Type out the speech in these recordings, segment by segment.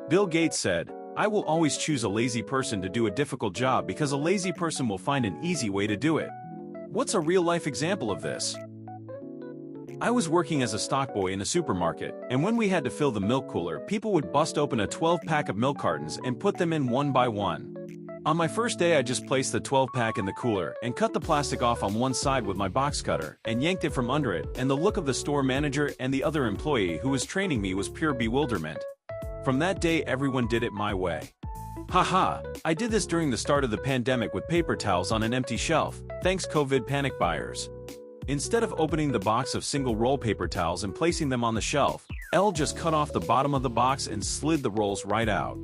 Bill Gates said, "I will always choose a lazy person to do a difficult job because a lazy person will find an easy way to do it." What's a real-life example of this? I was working as a stockboy in a supermarket, and when we had to fill the milk cooler, people would bust open a 12-pack of milk cartons and put them in one by one. On my first day, I just placed the 12-pack in the cooler and cut the plastic off on one side with my box cutter and yanked it from under it, and the look of the store manager and the other employee who was training me was pure bewilderment. From that day, everyone did it my way. Haha, I did this during the start of the pandemic with paper towels on an empty shelf, thanks COVID panic buyers. Instead of opening the box of single-roll paper towels and placing them on the shelf, L just cut off the bottom of the box and slid the rolls right out.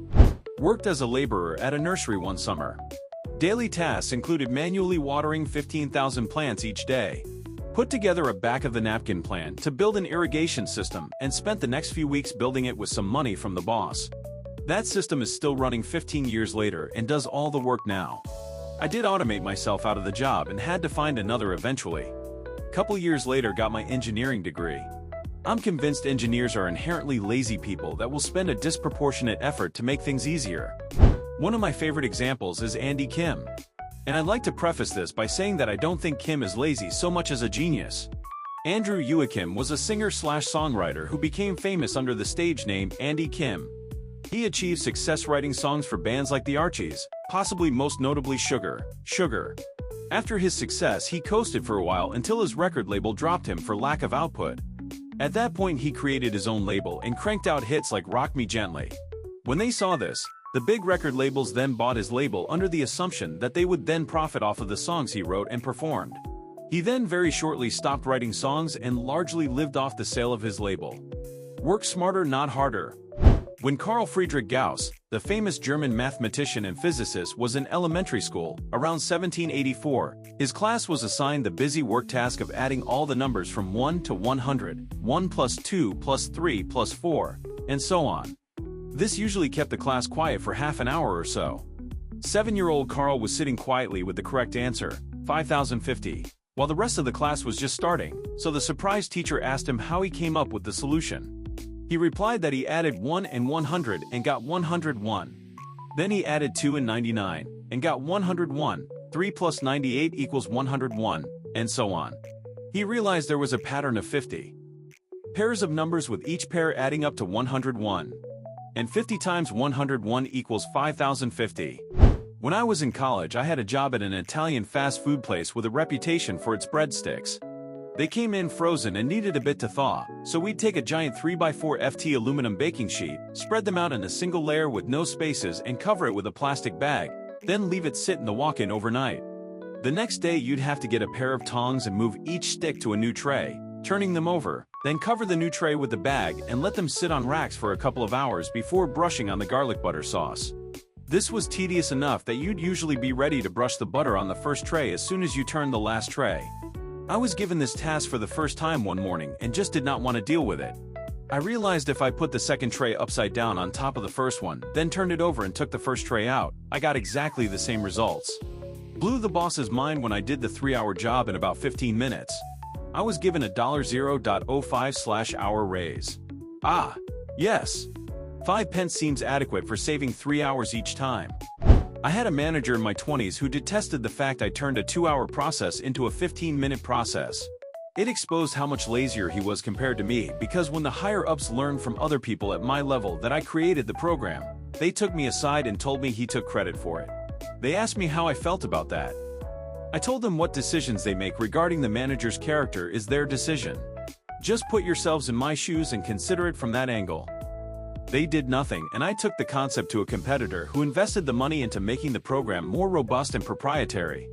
Worked as a laborer at a nursery one summer. Daily tasks included manually watering 15,000 plants each day. Put together a back-of-the-napkin plan to build an irrigation system and spent the next few weeks building it with some money from the boss. That system is still running 15 years later and does all the work now. I did automate myself out of the job and had to find another eventually. Couple years later, got my engineering degree. I'm convinced engineers are inherently lazy people that will spend a disproportionate effort to make things easier. One of my favorite examples is Andy Kim. And I'd like to preface this by saying that I don't think Kim is lazy so much as a genius. Andrew Kim was a singer-slash-songwriter who became famous under the stage name Andy Kim. He achieved success writing songs for bands like the Archies, possibly most notably Sugar. After his success, he coasted for a while until his record label dropped him for lack of output. At that point, he created his own label and cranked out hits like Rock Me Gently. When they saw this, the big record labels then bought his label under the assumption that they would then profit off of the songs he wrote and performed. He then very shortly stopped writing songs and largely lived off the sale of his label. Work smarter, not harder. When Carl Friedrich Gauss, the famous German mathematician and physicist, was in elementary school, around 1784, his class was assigned the busy work task of adding all the numbers from 1 to 100, 1 plus 2 plus 3 plus 4, and so on. This usually kept the class quiet for half an hour or so. 7-year-old Carl was sitting quietly with the correct answer, 5050, while the rest of the class was just starting, so the surprised teacher asked him how he came up with the solution. He replied that he added 1 and 100 and got 101. Then he added 2 and 99 and got 101, 3 plus 98 equals 101, and so on. He realized there was a pattern of 50 pairs of numbers with each pair adding up to 101. And 50 times 101 equals 5050. When I was in college, I had a job at an Italian fast food place with a reputation for its breadsticks. They came in frozen and needed a bit to thaw, so we'd take a giant 3x4 FT aluminum baking sheet, spread them out in a single layer with no spaces and cover it with a plastic bag, then leave it sit in the walk-in overnight. The next day you'd have to get a pair of tongs and move each stick to a new tray, turning them over, then cover the new tray with the bag and let them sit on racks for a couple of hours before brushing on the garlic butter sauce. This was tedious enough that you'd usually be ready to brush the butter on the first tray as soon as you turned the last tray. I was given this task for the first time one morning and just did not want to deal with it. I realized if I put the second tray upside down on top of the first one, then turned it over and took the first tray out, I got exactly the same results. Blew the boss's mind when I did the 3-hour job in about 15 minutes. I was given a $0.05/hour raise. Ah, yes. 5 pence seems adequate for saving 3 hours each time. I had a manager in my 20s who detested the fact I turned a 2-hour process into a 15-minute process. It exposed how much lazier he was compared to me because when the higher-ups learned from other people at my level that I created the program, they took me aside and told me he took credit for it. They asked me how I felt about that. I told them what decisions they make regarding the manager's character is their decision. Just put yourselves in my shoes and consider it from that angle. They did nothing, and I took the concept to a competitor who invested the money into making the program more robust and proprietary.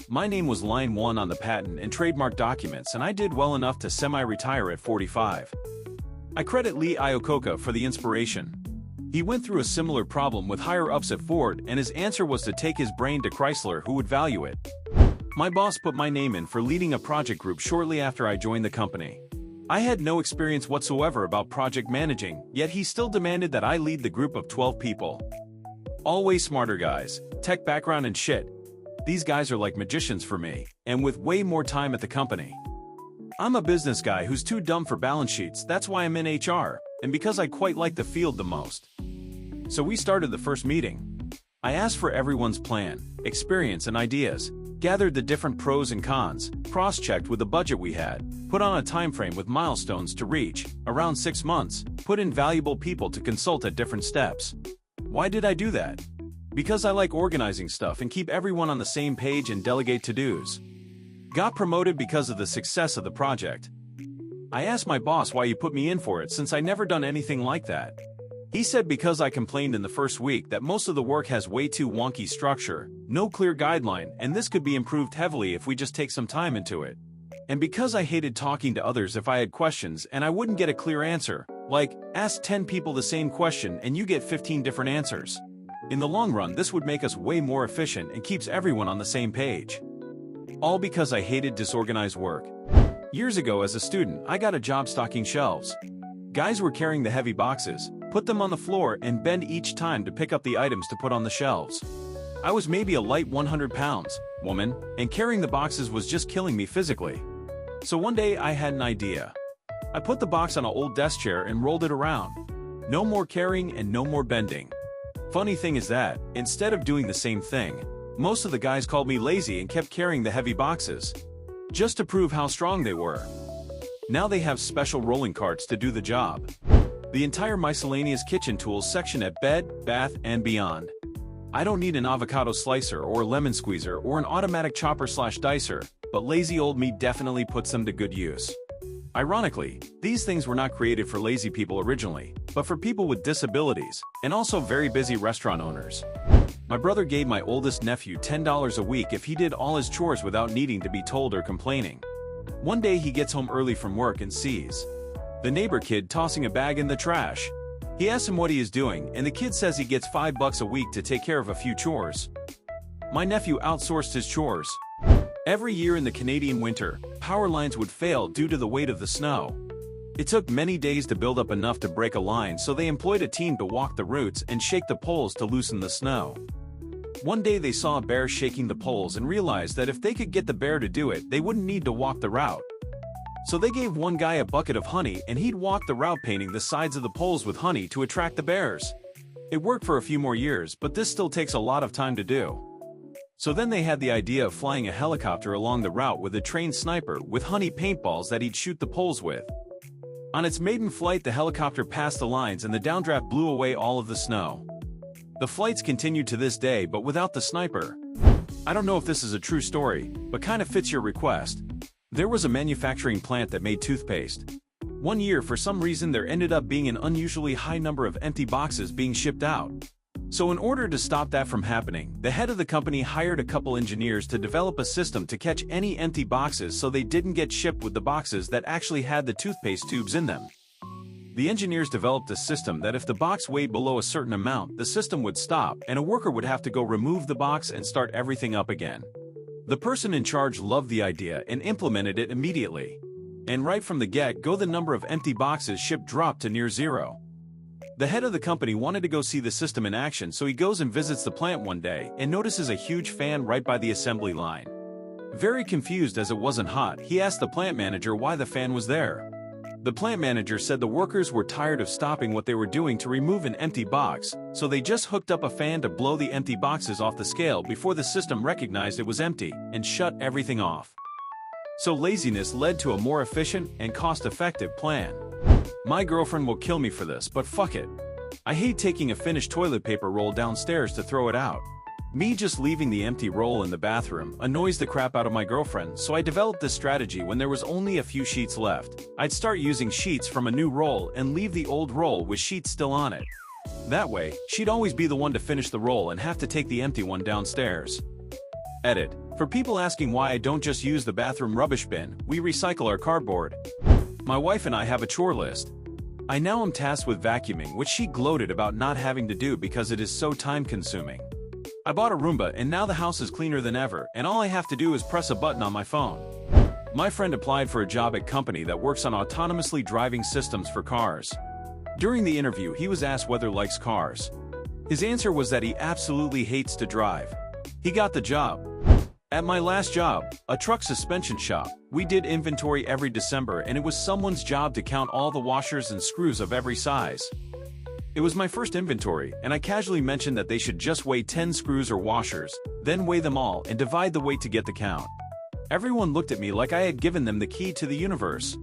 My name was line 1 on the patent and trademark documents, and I did well enough to semi-retire at 45. I credit Lee Iacocca for the inspiration. He went through a similar problem with higher-ups at Ford, and his answer was to take his brain to Chrysler, who would value it. My boss put my name in for leading a project group shortly after I joined the company. I had no experience whatsoever about project managing, yet he still demanded that I lead the group of 12 people. All way smarter guys, tech background and shit. These guys are like magicians for me, and with way more time at the company. I'm a business guy who's too dumb for balance sheets, that's why I'm in HR, and because I quite like the field the most. So we started the first meeting. I asked for everyone's plan, experience and ideas, gathered the different pros and cons, cross-checked with the budget we had, put on a time frame with milestones to reach, around 6 months, put in valuable people to consult at different steps. Why did I do that? Because I like organizing stuff and keep everyone on the same page and delegate to-dos. Got promoted because of the success of the project. I asked my boss why he put me in for it since I never done anything like that. He said because I complained in the first week that most of the work has way too wonky structure, no clear guideline, and this could be improved heavily if we just take some time into it. And because I hated talking to others if I had questions and I wouldn't get a clear answer, like, ask 10 people the same question and you get 15 different answers. In the long run, this would make us way more efficient and keeps everyone on the same page. All because I hated disorganized work. Years ago as a student, I got a job stocking shelves. Guys were carrying the heavy boxes, put them on the floor and bend each time to pick up the items to put on the shelves. I was maybe a light 100 pounds woman, and carrying the boxes was just killing me physically. So one day I had an idea. I put the box on an old desk chair and rolled it around. No more carrying and no more bending. Funny thing is that, instead of doing the same thing, most of the guys called me lazy and kept carrying the heavy boxes. Just to prove how strong they were. Now they have special rolling carts to do the job. The entire miscellaneous kitchen tools section at Bed, Bath, and Beyond. I don't need an avocado slicer or a lemon squeezer or an automatic chopper/dicer, but lazy old me definitely puts them to good use. Ironically, these things were not created for lazy people originally, but for people with disabilities, and also very busy restaurant owners. My brother gave my oldest nephew $10 a week if he did all his chores without needing to be told or complaining. One day he gets home early from work and sees the neighbor kid tossing a bag in the trash. He asks him what he is doing, and the kid says he gets $5 a week to take care of a few chores. My nephew outsourced his chores. Every year in the Canadian winter, power lines would fail due to the weight of the snow. It took many days to build up enough to break a line, so they employed a team to walk the routes and shake the poles to loosen the snow. One day they saw a bear shaking the poles and realized that if they could get the bear to do it, they wouldn't need to walk the route. So they gave one guy a bucket of honey and he'd walk the route painting the sides of the poles with honey to attract the bears. It worked for a few more years, but this still takes a lot of time to do. So then they had the idea of flying a helicopter along the route with a trained sniper with honey paintballs that he'd shoot the poles with. On its maiden flight, the helicopter passed the lines and the downdraft blew away all of the snow. The flights continued to this day, but without the sniper. I don't know if this is a true story, but kind of fits your request. There was a manufacturing plant that made toothpaste. One year, for some reason, there ended up being an unusually high number of empty boxes being shipped out. So in order to stop that from happening, the head of the company hired a couple engineers to develop a system to catch any empty boxes so they didn't get shipped with the boxes that actually had the toothpaste tubes in them. The engineers developed a system that if the box weighed below a certain amount, the system would stop and a worker would have to go remove the box and start everything up again. The person in charge loved the idea and implemented it immediately. And right from the get-go, the number of empty boxes shipped dropped to near zero. The head of the company wanted to go see the system in action, so he goes and visits the plant one day and notices a huge fan right by the assembly line. Very confused as it wasn't hot, he asked the plant manager why the fan was there. The plant manager said the workers were tired of stopping what they were doing to remove an empty box, so they just hooked up a fan to blow the empty boxes off the scale before the system recognized it was empty and shut everything off. So laziness led to a more efficient and cost-effective plan. My girlfriend will kill me for this, but fuck it. I hate taking a finished toilet paper roll downstairs to throw it out. Me just leaving the empty roll in the bathroom annoys the crap out of my girlfriend, so I developed this strategy when there was only a few sheets left. I'd start using sheets from a new roll and leave the old roll with sheets still on it. That way, she'd always be the one to finish the roll and have to take the empty one downstairs. Edit. For people asking why I don't just use the bathroom rubbish bin, we recycle our cardboard. My wife and I have a chore list. I now am tasked with vacuuming, which she gloated about not having to do because it is so time-consuming. I bought a Roomba and now the house is cleaner than ever, and all I have to do is press a button on my phone. My friend applied for a job at a company that works on autonomously driving systems for cars. During the interview, he was asked whether he likes cars. His answer was that he absolutely hates to drive. He got the job. At my last job, a truck suspension shop, we did inventory every December and it was someone's job to count all the washers and screws of every size. It was my first inventory, and I casually mentioned that they should just weigh 10 screws or washers, then weigh them all and divide the weight to get the count. Everyone looked at me like I had given them the key to the universe.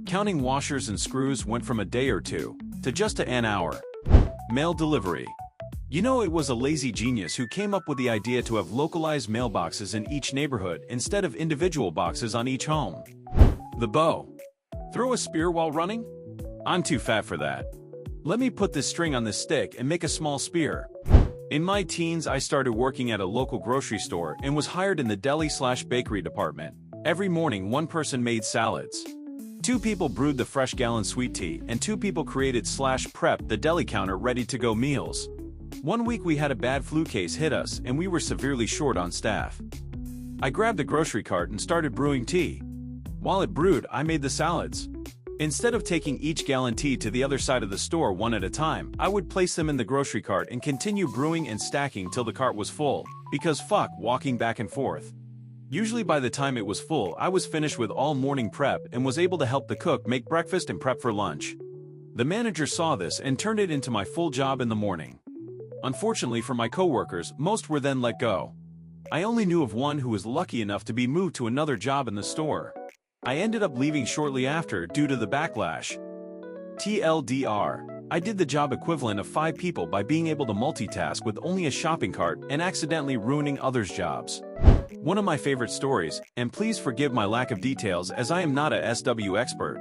Counting washers and screws went from a day or two to just an hour. Mail delivery. You know, it was a lazy genius who came up with the idea to have localized mailboxes in each neighborhood instead of individual boxes on each home. The bow. Throw a spear while running? I'm too fat for that. Let me put this string on this stick and make a small spear. In my teens, I started working at a local grocery store and was hired in the deli/bakery department. Every morning, one person made salads. 2 people brewed the fresh gallon sweet tea, and 2 people created/prepped the deli counter ready-to-go meals. One week we had a bad flu case hit us and we were severely short on staff. I grabbed the grocery cart and started brewing tea. While it brewed, I made the salads. Instead of taking each gallon tea to the other side of the store one at a time, I would place them in the grocery cart and continue brewing and stacking till the cart was full, because fuck walking back and forth. Usually by the time it was full, I was finished with all morning prep and was able to help the cook make breakfast and prep for lunch. The manager saw this and turned it into my full job in the morning. Unfortunately for my coworkers, most were then let go. I only knew of one who was lucky enough to be moved to another job in the store. I ended up leaving shortly after due to the backlash. TLDR. I did the job equivalent of 5 people by being able to multitask with only a shopping cart and accidentally ruining others' jobs. One of my favorite stories, and please forgive my lack of details as I am not a SW expert.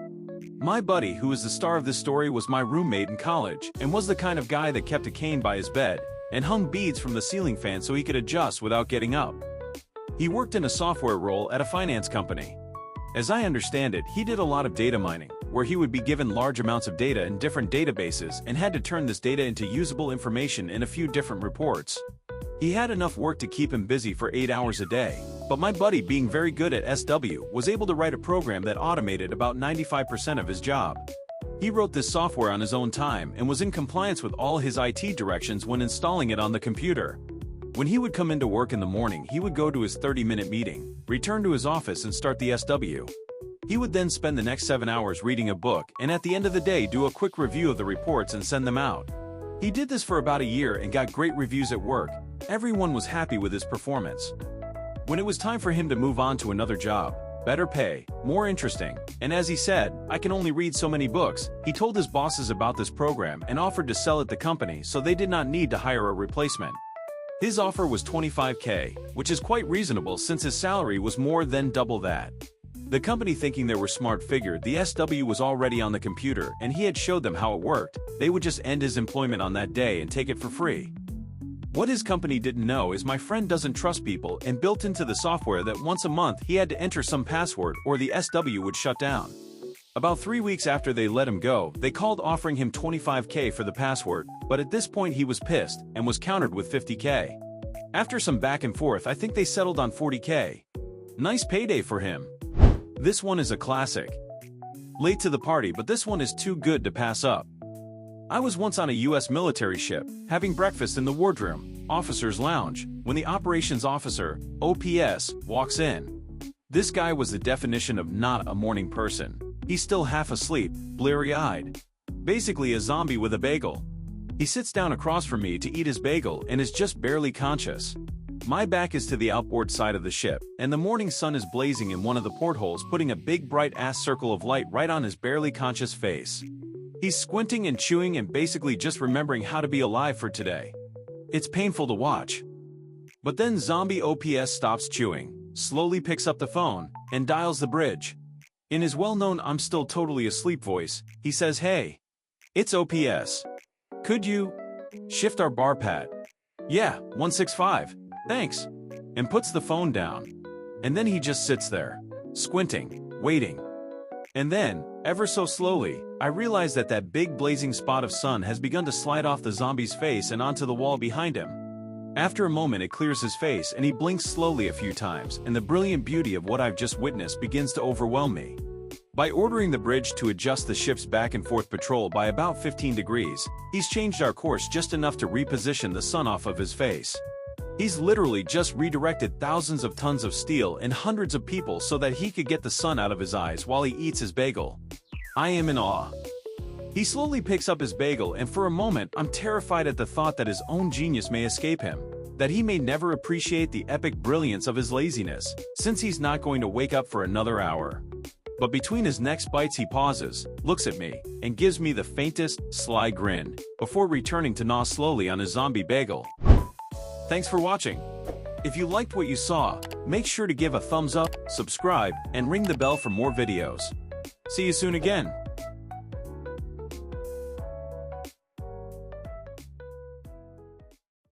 My buddy, who is the star of this story, was my roommate in college and was the kind of guy that kept a cane by his bed and hung beads from the ceiling fan so he could adjust without getting up. He worked in a software role at a finance company. As I understand it, he did a lot of data mining, where he would be given large amounts of data in different databases and had to turn this data into usable information in a few different reports. He had enough work to keep him busy for 8 hours a day, but my buddy, being very good at SW, was able to write a program that automated about 95% of his job. He wrote this software on his own time and was in compliance with all his IT directions when installing it on the computer. When he would come into work in the morning, he would go to his 30-minute meeting, return to his office and start the SW. He would then spend the next 7 hours reading a book and at the end of the day do a quick review of the reports and send them out. He did this for about a year and got great reviews at work. Everyone was happy with his performance. When it was time for him to move on to another job, better pay, more interesting, and as he said, I can only read so many books, he told his bosses about this program and offered to sell it the company so they did not need to hire a replacement. His offer was $25K, which is quite reasonable since his salary was more than double that. The company, thinking they were smart, figured the SW was already on the computer and he had showed them how it worked. They would just end his employment on that day and take it for free. What his company didn't know is my friend doesn't trust people and built into the software that once a month he had to enter some password or the SW would shut down. About 3 weeks after they let him go, they called offering him $25K for the password, but at this point he was pissed and was countered with $50K. After some back and forth, I think they settled on $40K. Nice payday for him. This one is a classic. Late to the party, but this one is too good to pass up. I was once on a US military ship, having breakfast in the wardroom, officer's lounge, when the operations officer, OPS, walks in. This guy was the definition of not a morning person. He's still half asleep, bleary-eyed. Basically a zombie with a bagel. He sits down across from me to eat his bagel and is just barely conscious. My back is to the outboard side of the ship, and the morning sun is blazing in one of the portholes, putting a big bright-ass circle of light right on his barely conscious face. He's squinting and chewing and basically just remembering how to be alive for today. It's painful to watch. But then zombie OPS stops chewing, slowly picks up the phone, and dials the bridge. In his well-known "I'm still totally asleep" voice, he says, "Hey, it's OPS. Could you shift our bar pad?" "Yeah, 165. Thanks." And puts the phone down. And then he just sits there, squinting, waiting. And then, ever so slowly, I realize that that big blazing spot of sun has begun to slide off the zombie's face and onto the wall behind him. After a moment, it clears his face and he blinks slowly a few times, and the brilliant beauty of what I've just witnessed begins to overwhelm me. By ordering the bridge to adjust the ship's back and forth patrol by about 15 degrees, he's changed our course just enough to reposition the sun off of his face. He's literally just redirected thousands of tons of steel and hundreds of people so that he could get the sun out of his eyes while he eats his bagel. I am in awe. He slowly picks up his bagel, and for a moment I'm terrified at the thought that his own genius may escape him, that he may never appreciate the epic brilliance of his laziness, since he's not going to wake up for another hour. But between his next bites he pauses, looks at me, and gives me the faintest, sly grin, before returning to gnaw slowly on his zombie bagel. Thanks for watching. If you liked what you saw, make sure to give a thumbs up, subscribe, and ring the bell for more videos. See you soon again.